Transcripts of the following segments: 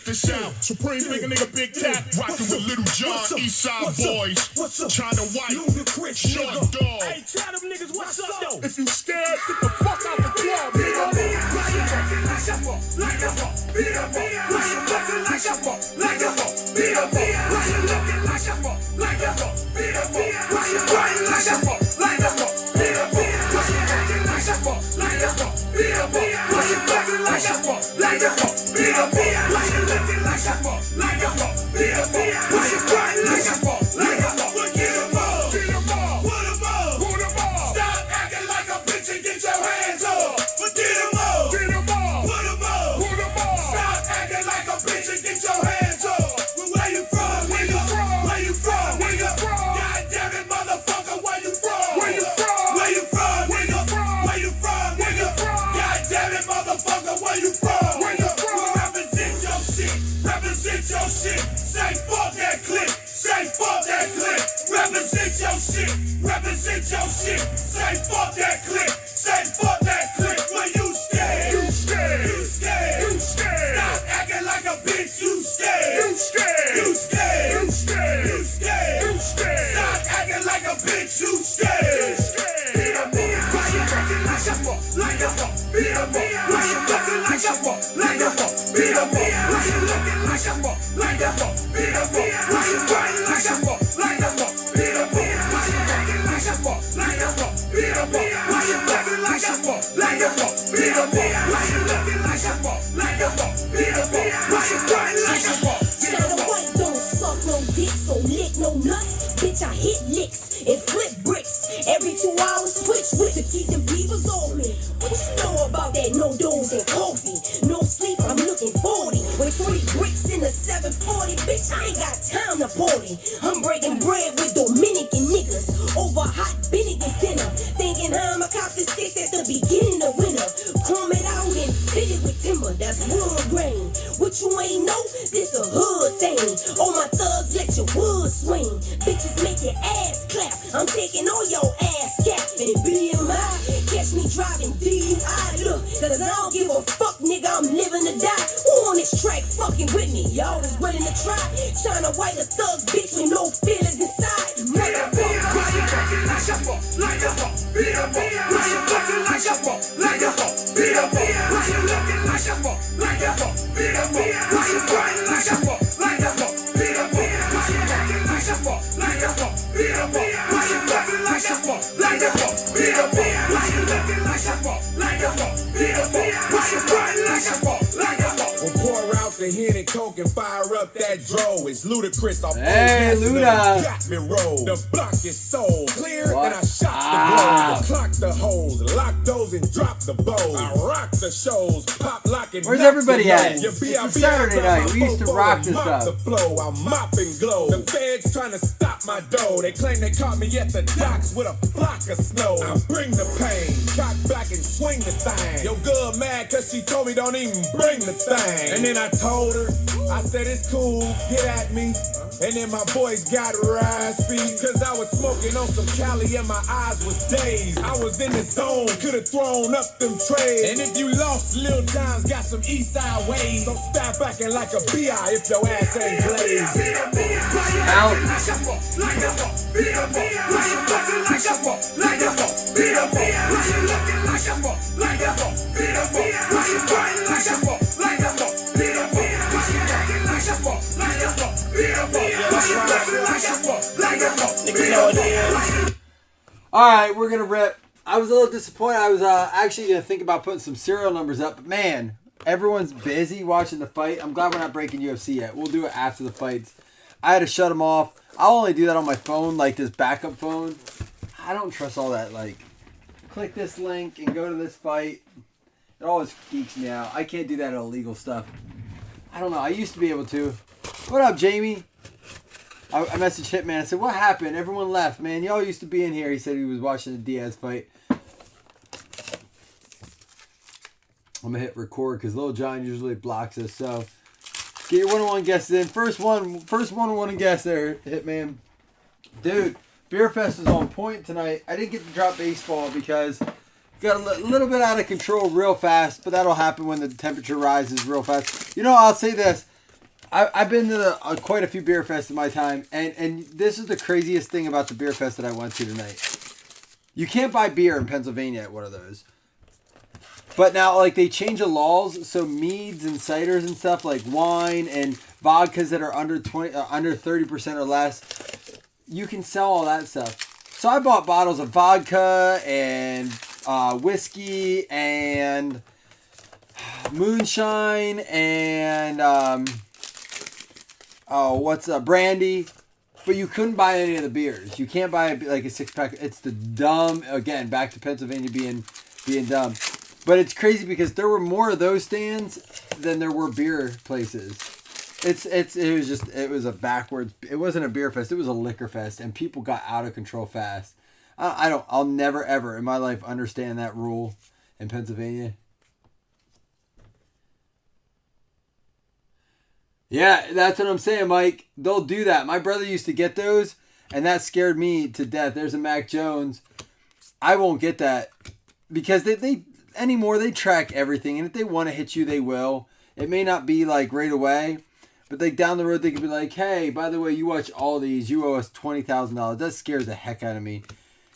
this out. Supreme big nigga, big cat. Rockin' with Little John, Eastside boys. China White, Short Dog. Hey, tell them niggas what's up, though. If you scared, get the fuck out the club, nigga. Represent your shit. Say fuck that clip. Say fuck that clip. When you scared. You scared. You scared. You scared. Stop acting like a bitch. You scared. You scared. You scared. You scared. You scared. You scared. Stop acting like a bitch. You scared. You scared. Beat up me. Why you acting like a fuck? Like a fuck. Beat up me. Why you acting like a fuck? Like a fuck. Beat up me. Why you looking like a fuck? Like a fuck. Beat up me. Why you crying like a fuck? Like a fuck. Beat up me. Why you acting like a fuck? Like a fuck. Beat up me. Why you acting like a fuck? Like a fuck. Beat up me. Why you looking like a fuck? Like a fuck. Beat up me. Why you crying like a fuck? China White don't suck no dick, so lick no nuts. Bitch, I hit licks and flip bricks. Every 2 hours, switch with to keep them beavers on me. What you know about that? No doors and coffee. No sleep, I'm looking 40. With 40 bricks in the 740. Bitch, I ain't got time to party. I'm breaking bread with Dominican niggas over hot Benedict dinner. Thinking I'ma cop the sticks at the beginning of winter. Plumb it out and fit it with timber. That's wood grain. What you ain't know? This a hood thing. All my thugs let your wood swing. Bitches make your ass clap. I'm taking all your ass cap. And BMI, catch me driving DUI. Look, cause I don't give a fuck, nigga. I'm living to die. Who on this track fucking with me? Y'all is willing to try. China White a thug bitch with no feelings inside. Motherfucker. Why you acting like a fuck? Like a fuck. Beat up me. Why you acting like a fuck? Like a fuck. Beat up me. Why you looking like a fuck? Like a fuck. Beat up me. Why you crying like a fuck? Like a fuck. Beat up me. Why you acting like a fuck? Like a fuck. Beat up me. Why you acting like a fuck? Like a fuck. Beat up me. Why you looking like a fuck? Like a fuck. Beat up me. Why you crying like a fuck? Like a fuck. We'll pour out the hen and coke and fire up that dro. It's ludicrous. Hey, Luda. Got me rolled. The block is sold clear, What? and I shot the blow. Clock the hoes, lock those and drop the bows. I rock the shows, pop, lock and Where's knock everybody the at? low. Your It's B.I.B. Saturday I grab night. my We used to fofo rock and this mop stuff. the flow. I mop and glow. The feds trying to stop my dough. They claim they caught me at the docks with a flock of snow. I bring the pain, cock back and swing the thing. Yo, good mad cause she told me don't even bring the thing. And then I told her, I said it's cool, get at me. And then my voice got raspy, cause I was smoking on some Cali and my eyes was dazed. I was in the zone, could've thrown up them trays. And if you lost, Lil John's got some east side ways. So stop acting like a B.I. if your ass ain't glazed. Out. Alright, we're gonna rip. I was a little disappointed. I was actually gonna think about putting some serial numbers up, but man, everyone's busy watching the fight. I'm glad we're not breaking UFC yet. We'll do it after the fights. I had to shut them off. I'll only do that on my phone, like this backup phone. I don't trust all that, like, click this link and go to this fight. It always geeks me out. I can't do that illegal stuff. I don't know. I used to be able to. What up, Jamie? I messaged Hitman. I said, what happened? Everyone left, man. Y'all used to be in here. He said he was watching the Diaz fight. I'm going to hit record because Lil John usually blocks us. So, get your one-on-one guesses in. First one-on-one guess there, Hitman. Dude, Beer Fest is on point tonight. I didn't get to drop baseball because it got a little bit out of control real fast. But that'll happen when the temperature rises real fast. You know, I'll say this. I've been to quite a few beer fests in my time, and this is the craziest thing about the beer fest that I went to tonight. You can't buy beer in Pennsylvania at one of those. But now, like, they change the laws, so meads and ciders and stuff, like wine and vodkas that are under 30% or less, you can sell all that stuff. So I bought bottles of vodka and whiskey and moonshine and brandy. But you couldn't buy any of the beers. You can't buy like a 6-pack. It's the dumb, again, back to Pennsylvania being dumb. But it's crazy because there were more of those stands than there were beer places. It was a backwards. It wasn't a beer fest. It was a liquor fest, and people got out of control fast. I'll never ever in my life understand that rule in Pennsylvania. Yeah, that's what I'm saying, Mike. They'll do that. My brother used to get those, and that scared me to death. There's a Mac Jones. I won't get that because they anymore they track everything, and if they want to hit you, they will. It may not be like right away, but like down the road they could be like, "Hey, by the way, you watch all these. You owe us $20,000." That scares the heck out of me.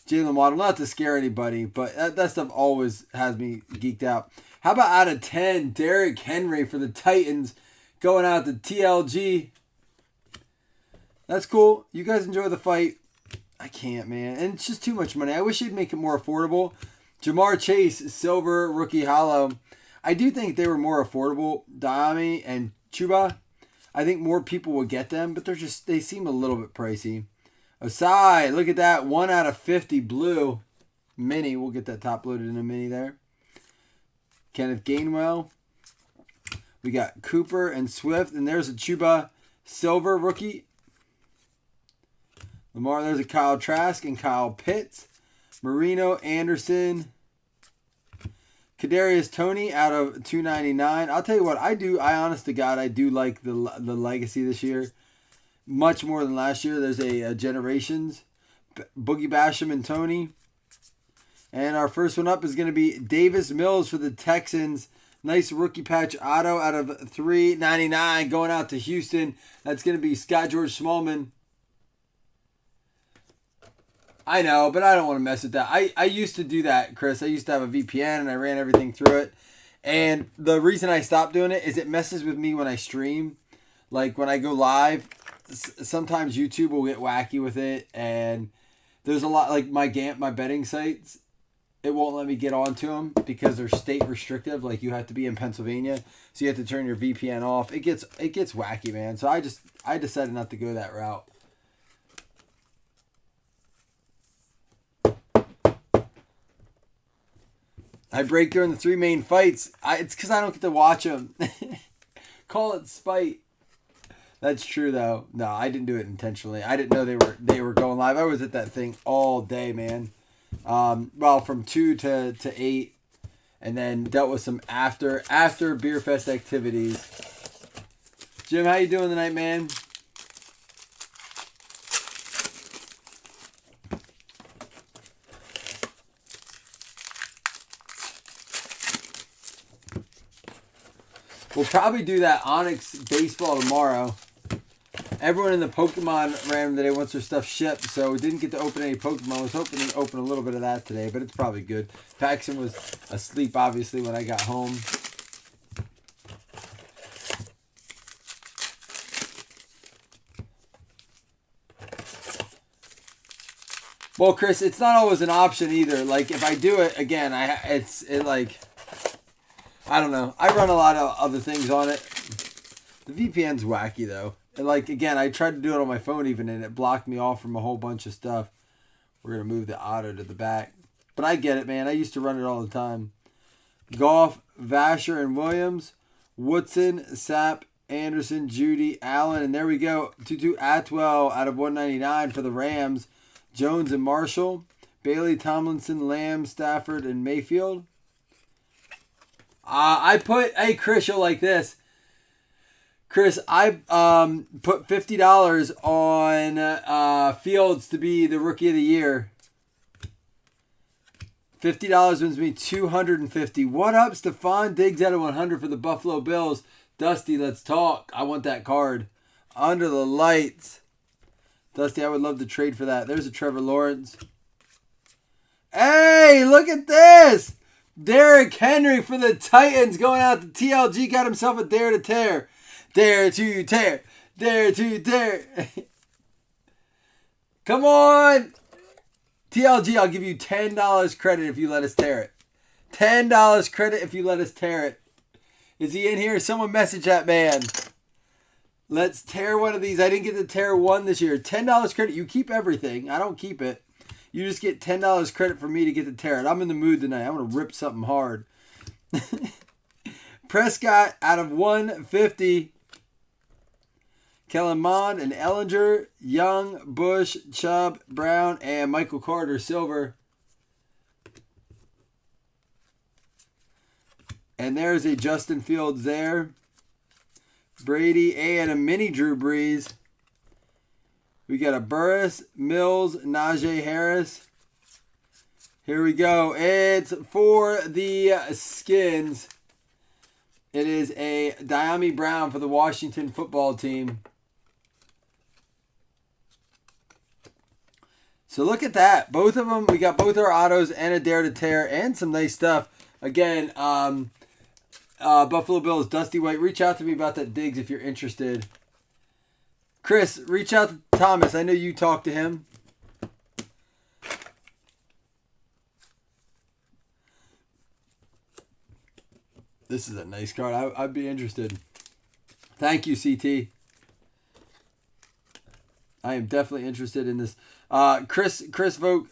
Jalen Waddle, not to scare anybody, but that stuff always has me geeked out. How about out of 10, Derrick Henry for the Titans? Going out to TLG. That's cool. You guys enjoy the fight. I can't, man. And it's just too much money. I wish you'd make it more affordable. Jamar Chase, silver, rookie hollow. I do think they were more affordable. Dami and Chuba. I think more people will get them, but they seem a little bit pricey. Osai, look at that. 1 out of 50 blue. Mini. We'll get that top loaded in a mini there. Kenneth Gainwell. We got Cooper and Swift, and there's a Chuba silver rookie. Lamar, there's a Kyle Trask and Kyle Pitts. Marino, Anderson. Kadarius Toney out of $2.99. I'll tell you what, I honest to God, I do like the legacy this year. Much more than last year. There's a Generations. Boogie Basham and Toney. And our first one up is going to be Davis Mills for the Texans. Nice rookie patch auto out of $3.99 going out to Houston. That's going to be Scott George Smallman. I know, but I don't want to mess with that. I used to do that, Chris. I used to have a VPN and I ran everything through it. And the reason I stopped doing it is it messes with me when I stream. Like when I go live, sometimes YouTube will get wacky with it. And there's a lot, like my betting sites, it won't let me get onto them because they're state restrictive. Like you have to be in Pennsylvania, so you have to turn your VPN off. It gets wacky, man. So I decided not to go that route. I break during the 3 main fights. It's because I don't get to watch them. Call it spite. That's true though. No, I didn't do it intentionally. I didn't know they were going live. I was at that thing all day, man. Well, from 2 to 8, and then dealt with some after beer fest activities. Jim, how you doing tonight, man? We'll probably do that Onyx baseball tomorrow. Everyone in the Pokemon random today wants their stuff shipped, so we didn't get to open any Pokemon. I was hoping to open a little bit of that today, but it's probably good. Paxton was asleep, obviously, when I got home. Well, Chris, it's not always an option either. Like, if I do it, again, I don't know. I run a lot of other things on it. The VPN's wacky, though. And like, again, I tried to do it on my phone even, and it blocked me off from a whole bunch of stuff. We're going to move the auto to the back. But I get it, man. I used to run it all the time. Goff, Vasher, and Williams. Woodson, Sapp, Anderson, Judy, Allen. And there we go. Tutu Atwell out of $199 for the Rams. Jones and Marshall. Bailey, Tomlinson, Lamb, Stafford, and Mayfield. Hey, Chris, you'll like this. Chris, I put $50 on Fields to be the Rookie of the Year. $50 wins me $250. What up, Stephon Diggs out of 100 for the Buffalo Bills. Dusty, let's talk. I want that card. Under the lights. Dusty, I would love to trade for that. There's a Trevor Lawrence. Hey, look at this. Derrick Henry for the Titans going out to TLG. Got himself a dare to tear. Dare to tear. Dare to tear. Come on. TLG, I'll give you $10 credit if you let us tear it. $10 credit if you let us tear it. Is he in here? Someone message that man. Let's tear one of these. I didn't get to tear one this year. $10 credit. You keep everything. I don't keep it. You just get $10 credit for me to get to tear it. I'm in the mood tonight. I'm going to rip something hard. Prescott out of 150. Kellen Mond and Ellinger, Young, Bush, Chubb, Brown, and Michael Carter, silver. And there's a Justin Fields there. Brady, and a mini Drew Brees. We got a Burris, Mills, Najee Harris. Here we go. It's for the Skins. It is a Diami Brown for the Washington football team. So look at that. Both of them. We got both our autos and a dare to tear and some nice stuff. Again, Buffalo Bills, Dusty White. Reach out to me about that Diggs if you're interested. Chris, reach out to Thomas. I know you talked to him. This is a nice card. I'd be interested. Thank you, CT. I am definitely interested in this. Chris Vogt,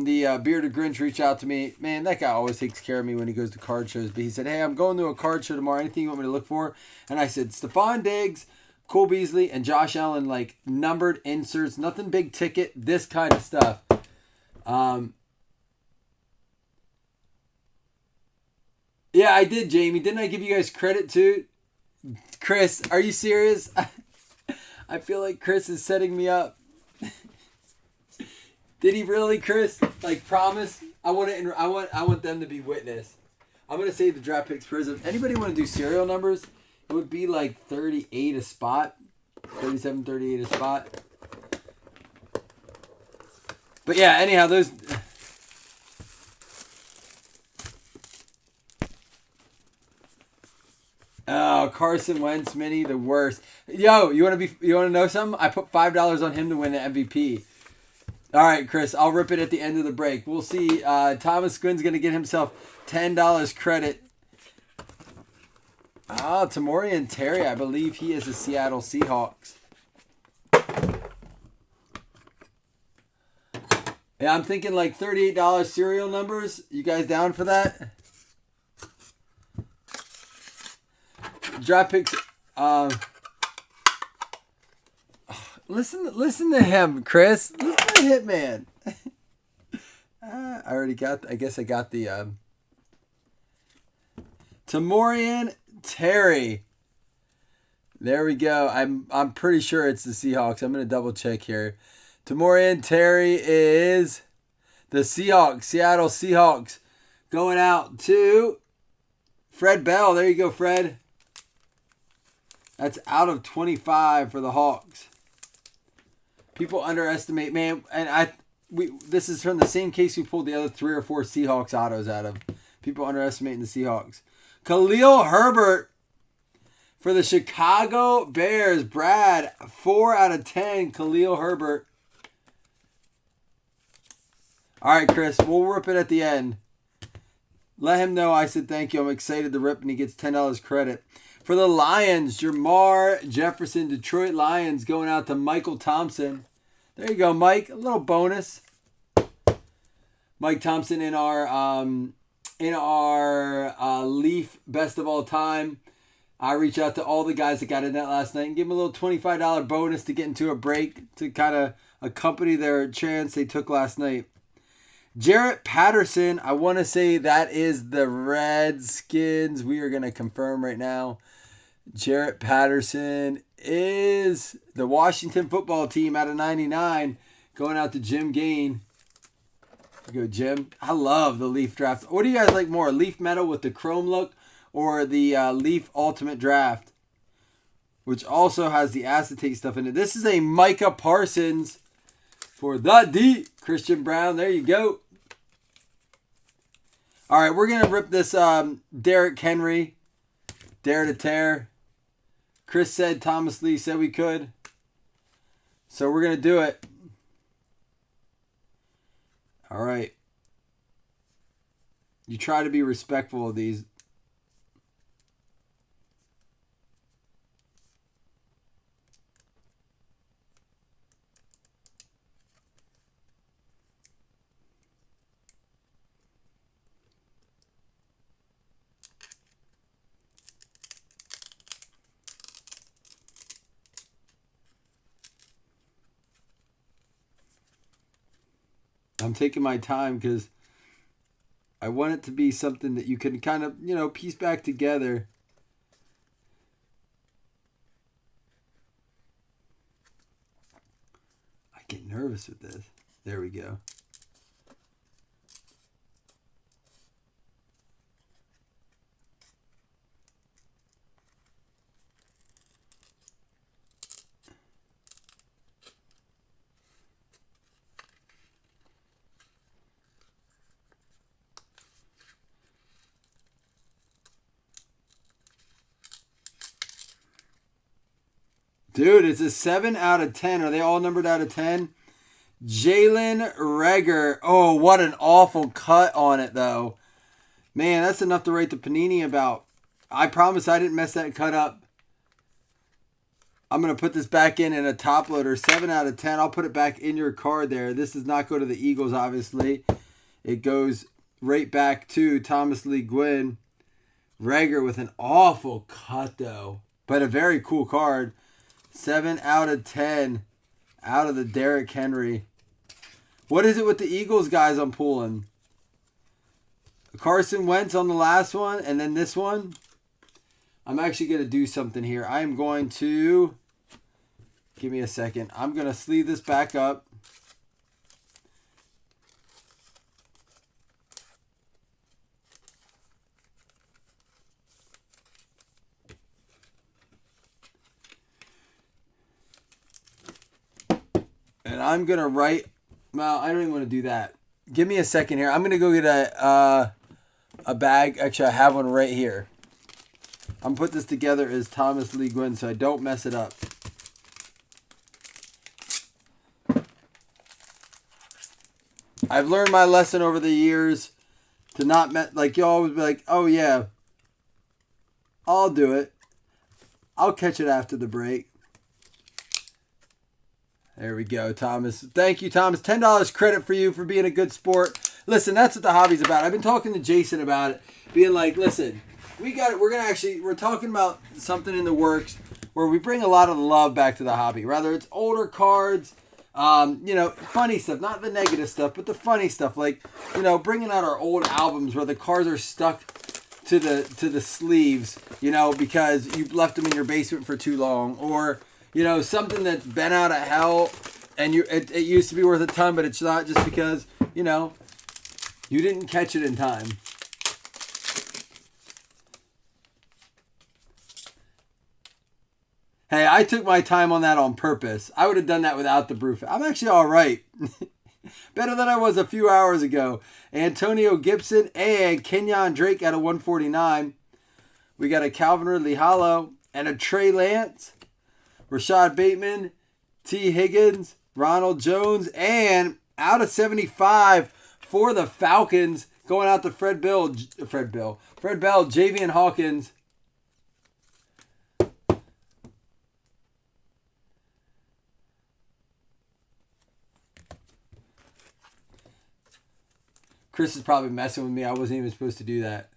the Bearded Grinch, reached out to me. Man, that guy always takes care of me when he goes to card shows. But he said, hey, I'm going to a card show tomorrow. Anything you want me to look for? And I said, Stephon Diggs, Cole Beasley, and Josh Allen, like numbered inserts. Nothing big ticket. This kind of stuff. Yeah, I did, Jamie. Didn't I give you guys credit too? Chris, are you serious? I feel like Chris is setting me up. Did he really, Chris? Like, promise? I want them to be witness. I'm gonna say the draft picks prism. Anybody want to do serial numbers? It would be like 38 a spot, 37, 38 a spot. But yeah, anyhow, those. Oh, Carson Wentz mini, the worst. Yo, you want to know something? I put $5 on him to win the MVP. All right, Chris, I'll rip it at the end of the break. We'll see. Thomas Quinn's going to get himself $10 credit. Tamorian Terry, I believe he is the Seattle Seahawks. Yeah, I'm thinking like $38 serial numbers. You guys down for that? Draft picks. Listen to him, Chris. Listen to Hitman. I already got. I guess I got the Tamorian Terry. There we go. I'm pretty sure it's the Seahawks. I'm gonna double check here. Tamorian Terry is the Seahawks, Seattle Seahawks, going out to Fred Bell. There you go, Fred. That's out of 25 for the Hawks. People underestimate, man, and this is from the same case we pulled the other 3 or 4 Seahawks autos out of. People underestimating the Seahawks. Khalil Herbert for the Chicago Bears. Brad, 4 out of 10. Khalil Herbert. All right, Chris, we'll rip it at the end. Let him know I said thank you. I'm excited to rip, and he gets $10 credit. For the Lions, Jamar Jefferson, Detroit Lions, going out to Michael Thompson. There you go, Mike. A little bonus. Mike Thompson in our Leaf Best of All Time. I reach out to all the guys that got in that last night and give them a little $25 bonus to get into a break to kind of accompany their chance they took last night. Jarrett Patterson, I want to say that is the Redskins. We are going to confirm right now. Jarrett Patterson is the Washington football team out of 99. Going out to Jim Gain. Go, Jim. I love the Leaf draft. What do you guys like more? Leaf Metal with the chrome look or the Leaf Ultimate Draft? which also has the acetate stuff in it. This is a Micah Parsons for the D. Christian Brown. There you go. All right, we're going to rip this Derrick Henry. Dare to tear. Chris said, Thomas Lee said we could. So we're going to do it. All right. You try to be respectful of these. I'm taking my time because I want it to be something that you can kind of, piece back together. I get nervous with this. There we go. Dude, it's a 7 out of 10. Are they all numbered out of 10? Jalen Reagor. Oh, what an awful cut on it, though. Man, that's enough to write the Panini about. I promise I didn't mess that cut up. I'm going to put this back in a top loader. 7 out of 10. I'll put it back in your card there. This does not go to the Eagles, obviously. It goes right back to Thomas Lee Gwynn. Reagor with an awful cut, though. But a very cool card. 7 out of 10 out of the Derrick Henry. What is it with the Eagles guys I'm pulling? Carson Wentz on the last one, and then this one. I'm actually going to do something here. I am going to... Give me a second. I'm going to sleeve this back up. And I'm going to write... Well, I don't even want to do that. Give me a second here. I'm going to go get a bag. Actually, I have one right here. I'm going to put this together as Thomas Lee Gwynn so I don't mess it up. I've learned my lesson over the years to not... Like, you always be like, oh, yeah, I'll do it. I'll catch it after the break. There we go, Thomas. Thank you, Thomas. $10 credit for you for being a good sport. Listen, that's what the hobby's about. I've been talking to Jason about it, being like, listen, we're talking about something in the works where we bring a lot of love back to the hobby. Rather it's older cards, funny stuff, not the negative stuff, but the funny stuff, like, bringing out our old albums where the cards are stuck to the sleeves, because you've left them in your basement for too long, or something that's been out of hell and it used to be worth a ton, but it's not, just because, you didn't catch it in time. Hey, I took my time on that on purpose. I would have done that without the proof. I'm actually all right. Better than I was a few hours ago. Antonio Gibson and Kenyon Drake out of 149. We got a Calvin Ridley Hollow and a Trey Lance. Rashad Bateman, T. Higgins, Ronald Jones, and out of 75 for the Falcons, going out to Fred Bell, Javian Hawkins. Chris is probably messing with me. I wasn't even supposed to do that.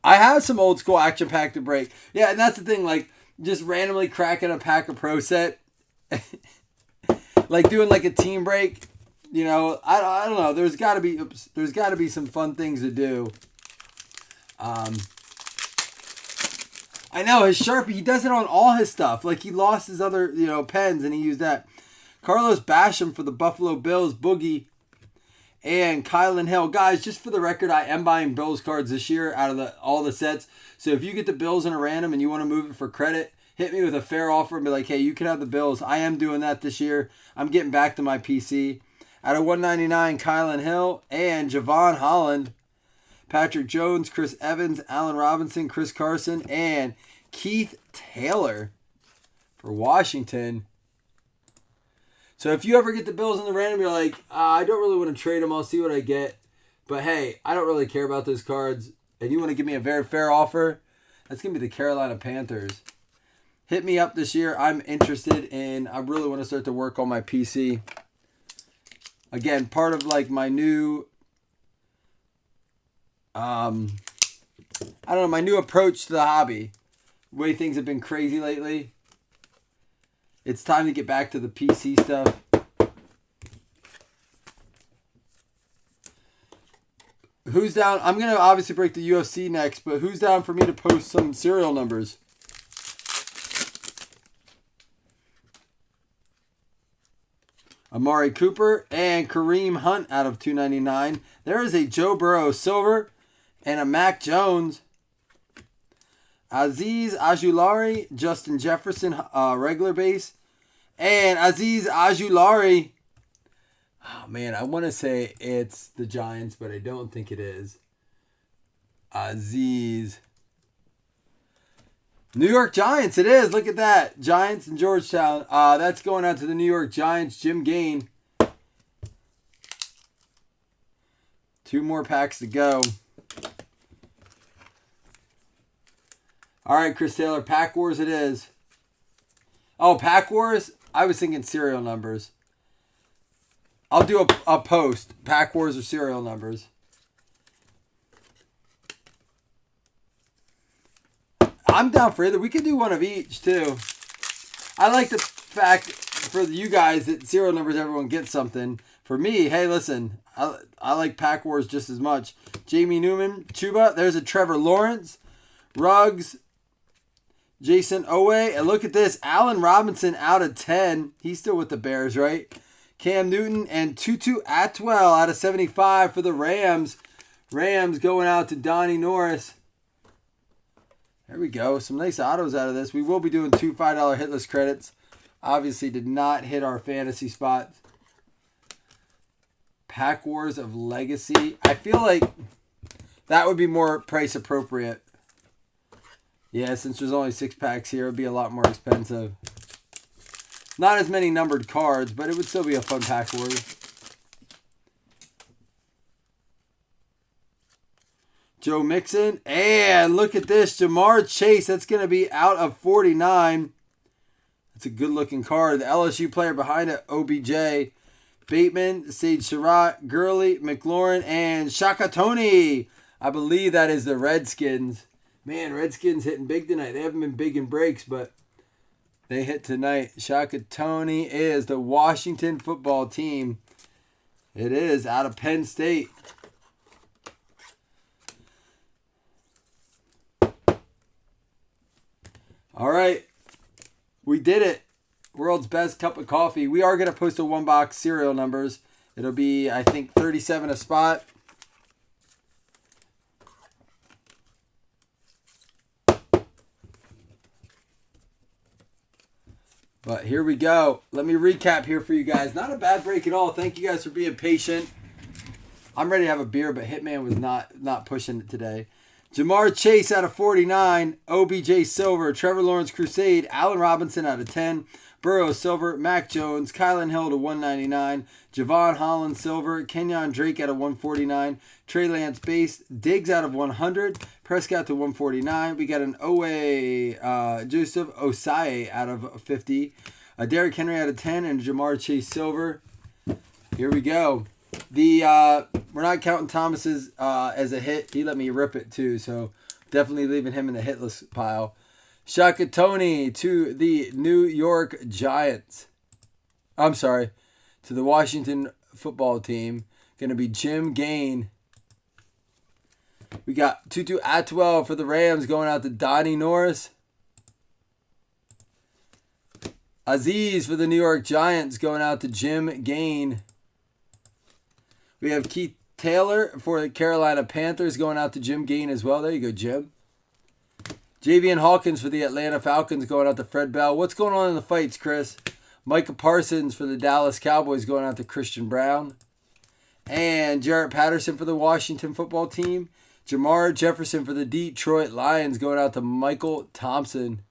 I have some old school action pack to break. Yeah, and that's the thing, like, just randomly cracking a pack of Pro Set. Like doing like a team break. I don't know. There's gotta be some fun things to do. I know his Sharpie, he does it on all his stuff. Like, he lost his other, pens and he used that. Carlos Basham for the Buffalo Bills, Boogie. and Kylan Hill. Guys, just for the record, I am buying Bills cards this year out of all the sets. So if you get the Bills in a random and you want to move it for credit, hit me with a fair offer and be like, hey, you can have the Bills. I am doing that this year. I'm getting back to my PC. Out of 199, Kylan Hill and Javon Holland, Patrick Jones, Chris Evans, Allen Robinson, Chris Carson, and Keith Taylor for Washington. So if you ever get the Bills in the random, you're like, I don't really want to trade them. I'll see what I get. But hey, I don't really care about those cards. And you want to give me a very fair offer, that's going to be the Carolina Panthers. Hit me up this year. I'm interested in, I really want to start to work on my PC. Again, part of like my new, I don't know, my new approach to the hobby. The way things have been crazy lately. It's time to get back to the PC stuff. Who's down? I'm going to obviously break the UFC next, but who's down for me to post some serial numbers? Amari Cooper and Kareem Hunt out of 299. There is a Joe Burrow silver and a Mac Jones. Aziz Ajulari, Justin Jefferson regular base. And Aziz Ajulari. Oh man, I want to say it's the Giants, but I don't think it is. Aziz. New York Giants, it is. Look at that. Giants and Georgetown. That's going out to the New York Giants. Jim Gain. 2 more packs to go. All right, Chris Taylor. Pack Wars it is. Oh, Pack Wars? I was thinking serial numbers. I'll do a post. Pack Wars or serial numbers. I'm down for either. We could do one of each, too. I like the fact for you guys that serial numbers, everyone gets something. For me, hey, listen, I like Pack Wars just as much. Jamie Newman, Chuba. There's a Trevor Lawrence. Ruggs. Jason Owe. And look at this. Allen Robinson out of 10. He's still with the Bears, right? Cam Newton and Tutu Atwell out of 75 for the Rams. Rams going out to Donnie Norris. There we go. Some nice autos out of this. We will be doing 2 $5 hitless credits. Obviously did not hit our fantasy spots. Pack Wars of Legacy. I feel like that would be more price appropriate. Yeah, since there's only 6 packs here, it would be a lot more expensive. Not as many numbered cards, but it would still be a fun Pack Wars. Joe Mixon. And look at this. Jamar Chase. That's going to be out of 49. That's a good-looking card. The LSU player behind it, OBJ. Bateman, Sage Surratt, Gurley, McLaurin, and Shaka Toney. I believe that is the Redskins. Man, Redskins hitting big tonight. They haven't been big in breaks, but they hit tonight. Shaka Toney is the Washington football team. It is out of Penn State. All right. We did it. World's best cup of coffee. We are going to post a 1-box serial numbers. It'll be, I think, 37 a spot. But here we go. Let me recap here for you guys. Not a bad break at all. Thank you guys for being patient. I'm ready to have a beer, but Hitman was not pushing it today. Jamar Chase out of 49. OBJ Silver. Trevor Lawrence Crusade. Allen Robinson out of 10. Burrow Silver. Mac Jones. Kylan Hill to 199. Javon Holland Silver. Kenyon Drake out of 149. Trey Lance Base. Diggs out of 100. Prescott to 149. We got an Joseph Osai out of 50. Derrick Henry out of 10. And Jamar Chase Silver. Here we go. We're not counting Thomas's as a hit. He let me rip it too, so definitely leaving him in the hitless pile. Shaka Toney to the New York Giants. I'm sorry, to the Washington football team. Going to be Jim Gain. We got Tutu Atwell for the Rams going out to Donnie Norris. Aziz for the New York Giants going out to Jim Gain. We have Keith Taylor for the Carolina Panthers going out to Jim Gain as well. There you go, Jim. Javian Hawkins for the Atlanta Falcons going out to Fred Bell. What's going on in the fights, Chris? Micah Parsons for the Dallas Cowboys going out to Christian Brown. And Jarrett Patterson for the Washington football team. Jamar Jefferson for the Detroit Lions going out to Michael Thompson.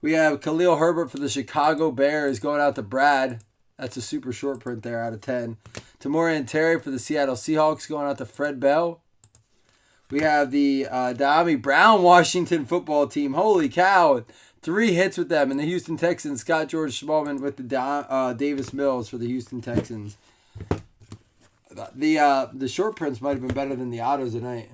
We have Khalil Herbert for the Chicago Bears going out to Brad. That's a super short print there out of 10. Tamori and Terry for the Seattle Seahawks going out to Fred Bell. We have the Dami Brown Washington football team. Holy cow. 3 hits with them. And the Houston Texans, Scott George Smallman with the Davis Mills for the Houston Texans. The short prints might have been better than the autos tonight.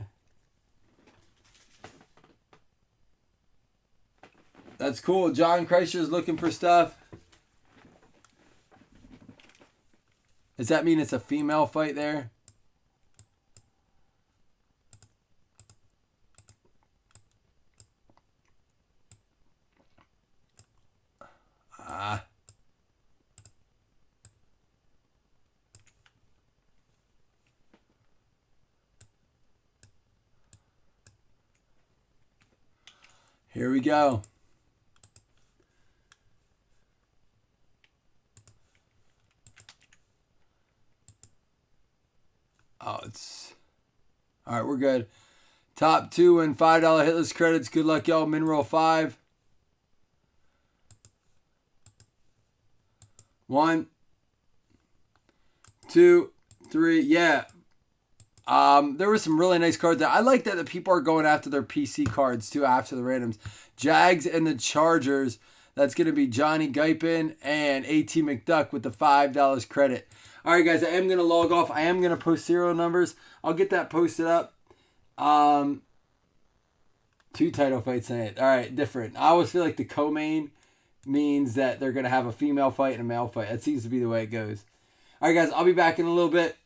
That's cool. John Kreischer's looking for stuff. Does that mean it's a female fight there? Here we go. Oh, it's... All right, we're good. Top 2 and $5 hitless credits. Good luck, y'all. Min roll 5. 1, 2, 3. Yeah. There were some really nice cards there. I like that the people are going after their PC cards too after the randoms. Jags and the Chargers. That's going to be Johnny Guypin and A.T. McDuck with the $5 credit. All right, guys, I am going to log off. I am going to post serial numbers. I'll get that posted up. 2 title fights tonight. All right, different. I always feel like the co-main means that they're going to have a female fight and a male fight. That seems to be the way it goes. All right, guys, I'll be back in a little bit.